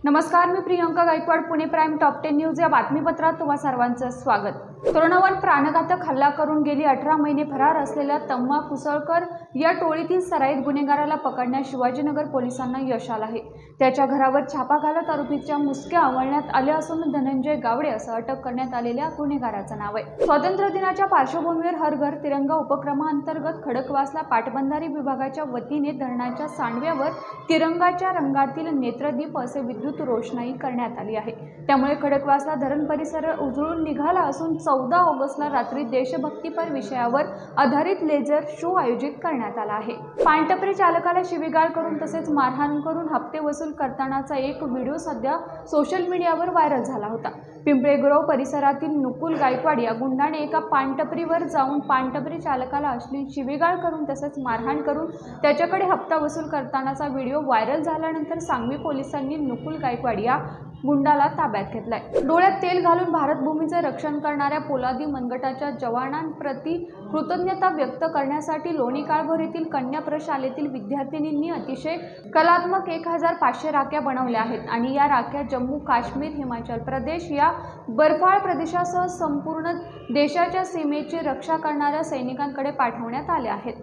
नमस्कार, मी Priyanka Gaikwad. Pune prime top 10 news या बातमीपत्रात तुम्हा सर्वांचं स्वागत. तरुणावर प्राणघातक हल्ला करून गेली 18 महिने फरार असलेल्या तम्मा कुसळकर या टोळीतील सराईत गुन्हेगाराला पकडण्यात शिवाजीनगर पोलिसांना यश आलं आहे. त्याच्या घरावर छापा घालत आरोपीच्या मुसक्या आवळण्यात आल्या असून धनंजय गावडे असं अटक करण्यात आलेल्या गुन्हेगाराचं नाव आहे. स्वातंत्र्य दिनाच्या पार्श्वभूमीवर हर घर तिरंगा उपक्रमांतर्गत खडकवासला पाटबंधारे विभागाच्या वतीने धरणाच्या सांडव्यावर तिरंगाच्या रंगातील नेत्रदीप असे विद्युत रोषणाई करण्यात आली आहे. त्यामुळे खडकवासला धरण परिसर उजळून निघाला असून 14 ऑगस्टला रात्री देशभक्तीपर विषयावर आधारित लेझर शो आयोजित करण्यात आला आहे. पानटपरी चालकाला शिवीगाळ करून तसेच मारहाण करून हप्ते वसूल करतानाचा एक व्हिडिओ सध्या सोशल मीडियावर व्हायरल झाला होता. पिंपळेगुरव परिसरातील नुकुल गायकवाड या गुंडाने एका पानटपरीवर जाऊन पानटपरी चालकाला अश्लील शिवीगाळ करून तसेच मारहाण करून त्याच्याकडे हप्ता वसूल करतानाचा व्हिडिओ व्हायरल झाल्यानंतर सांगवी पोलिसांनी नुकुल गायकवाड या गुंडाला ताब्यात घेतलाय. डोळ्यात तेल घालून भारतभूमीचे रक्षण करणाऱ्या पोलादी मनगटाच्या जवानांप्रती कृतज्ञता व्यक्त करण्यासाठी लोणी काळभोर येथील कन्या प्रशालेतील विद्यार्थिनींनी अतिशय कलात्मक 1500 राख्या बनवल्या आहेत आणि या राख्या जम्मू काश्मीर, हिमाचल प्रदेश या बर्फाळ प्रदेशासह संपूर्ण देशाच्या सीमेची रक्षा करणाऱ्या सैनिकांकडे पाठवण्यात आल्या आहेत.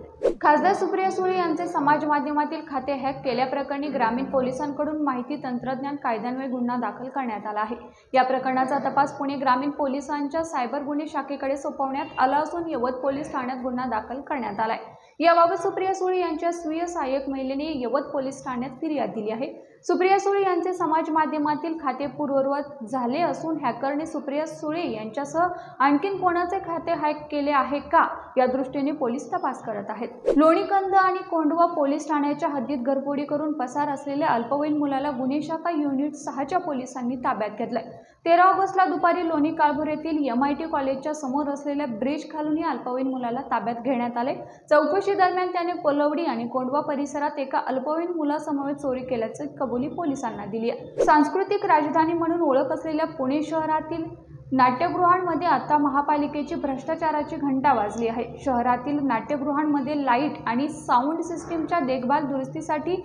खासदार सुप्रिया सुळे यांचे समाज माध्यमातील खाते हॅक केल्याप्रकरणी ग्रामीण पोलिसांकडून माहिती तंत्रज्ञान कायद्यान्वये गुन्हा दाखल करण्यात आला आहे. या प्रकरणाचा तपास पुणे ग्रामीण पोलिसांच्या सायबर गुन्हे शाखेकडे सोपवण्यात आला असून यवत पोलीस ठाण्यात गुन्हा दाखल करण्यात आलाय. याबाबत सुप्रिया सुळे यांच्या स्वीय सहाय्यक महिलेने यवत पोलीस ठाण्यात फिर्याद दिली आहे. सुप्रिया सुळे यांचे समाज माध्यमातील खाते पूर्ववत झाले असून हॅकरने सुप्रिया सुळे यांच्यासह आणखीन कोणाचे खाते हॅक केले आहे का या दृष्टीने पोलीस तपास करत आहेत. लोणीकंद आणि कोंढवा पोलीस ठाण्याच्या हद्दीत घरफोडी करून पसार असलेल्या अल्पवयीन मुलाला गुन्हे शाखा युनिट 6च्या पोलिसांनी ताब्यात घेतलंय. 13 ऑगस्टला दुपारी लोणी काळभोर येथील MIT कॉलेजच्या समोर असलेल्या ब्रिज खालून या अल्पवयीन मुलाला ताब्यात घेण्यात आले. चौकशी दरम्यान त्याने कोलवडी आणि कोंढवा परिसरात एका अल्पवयीन मुलासमवेत चोरी केल्याची कबुली पोलिसांना दिली आहे. सांस्कृतिक राजधानी म्हणून ओळख असलेल्या पुणे शहरातील नाट्यगृहांमध्ये आता महापालिकेची भ्रष्टाचाराची घंटा वाजली आहे. शहरातील नाट्यगृहांमध्ये लाईट आणि साऊंड सिस्टीमच्या देखभाल दुरुस्तीसाठी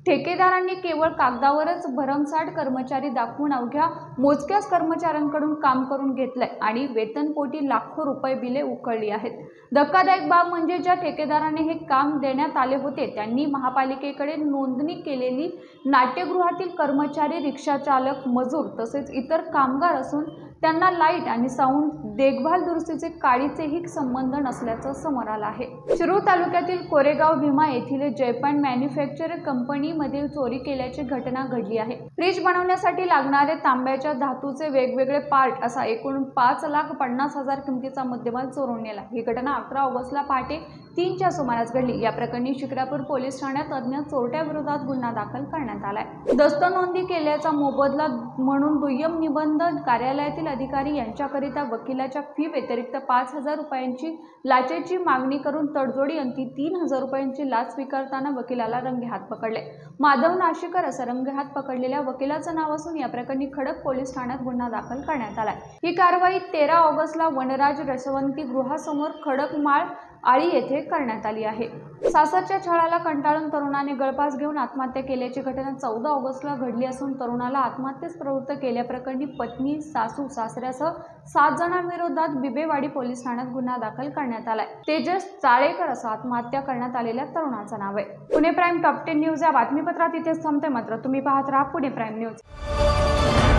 ठेकेदारांनी केवळ कागदावरच भरमसाठ कर्मचारी दाखवून अवघ्या मोजक्याच कर्मचाऱ्यांकडून काम करून घेतलंय आणि वेतनपोटी लाखो रुपये बिले उकळली आहेत. धक्कादायक बाब म्हणजे ज्या ठेकेदाराने हे काम देण्यात आले होते त्यांनी महापालिकेकडे नोंदणी केलेली नाट्यगृहातील कर्मचारी, रिक्षाचालक, मजूर तसेच इतर कामगार असून त्यांना लाईट आणि साऊंड देखभाल दुरुस्तीचे काडीचेही संबंध नसल्याचं समोर आलं आहे. शिरूर तालुक्यातील कोरेगाव भीमा येथील जयपान मॅन्युफॅक्चर कंपनीमध्ये चोरी केल्याची घटना घडली आहे. फ्रीज बनवण्यासाठी लागणारे तांब्याच्या धातूचे वेगवेगळे पार्ट असा एकूण 5,50,000 किमतीचा मुद्देमाल चोरून नेला. ही घटना 11 ऑगस्टला पहाटे 3च्या सुमारास घडली. या प्रकरणी शिक्रापूर पोलीस ठाण्यात अज्ञात चोरट्याविरोधात गुन्हा दाखल करण्यात आलाय. दस्त नोंदी केल्याचा मोबदला म्हणून दुय्यम निबंध कार्यालयातील अधिकारी यांच्याकरिता वकिलाच्या फी व्यतिरिक्त 5,000 रुपयांची लाचेची मागणी करून तडजोडी अंती 3,000 रुपयांची लाच स्वीकारताना वकिलाला रंगेहात पकडले. माधव नाशिकर असं रंगेहात पकडलेल्या वकिलाचं नाव असून या प्रकरणी खडक पोलीस ठाण्यात गुन्हा दाखल करण्यात आलाय. ही कारवाई 13 ऑगस्टला वनराज रसवंती गृहासमोर खडकमाळ आळी येथे करण्यात आली आहे. सासरच्या छळाला कंटाळून तरुणाने गळफास घेऊन आत्महत्या केल्याची घटना 14 ऑगस्टला घडली असून तरुणाला आत्महत्येस प्रवृत्त केल्याप्रकरणी पत्नी, सासू, सासऱ्यासह 7 जणांविरोधात बिबेवाडी पोलीस ठाण्यात गुन्हा दाखल करण्यात आलाय. तेजस चाळेकर असं आत्महत्या करण्यात आलेल्या तरुणाचं नाव आहे. पुणे प्राइम टॉप 10 न्यूज या बातमीपत्रात इथेच थांबते. मात्र तुम्ही पाहत राहा पुणे प्राइम न्यूज.